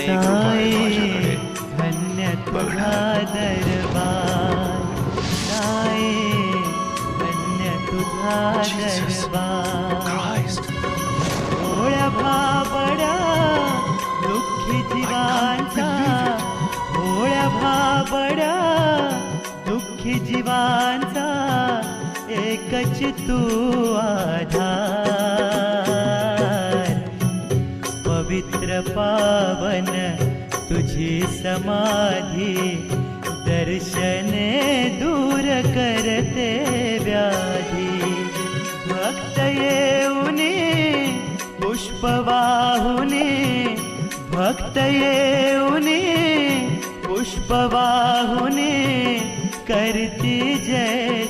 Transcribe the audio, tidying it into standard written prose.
साये धन्य तुझा दरबार, साये धन्य तुझा दरबार. भोळ्या भाबड्या दुःखी जीवांचा, भोळ्या भाबड्या दुःखी जीवांचा एकच तू आधार. पवित्र पावन तुझी समाधी, दर्शने दूर करते व्याधी. भक्त येऊनी पुष्प वाहुनी, भक्त येऊनी पुष्प वाहुनी करती जय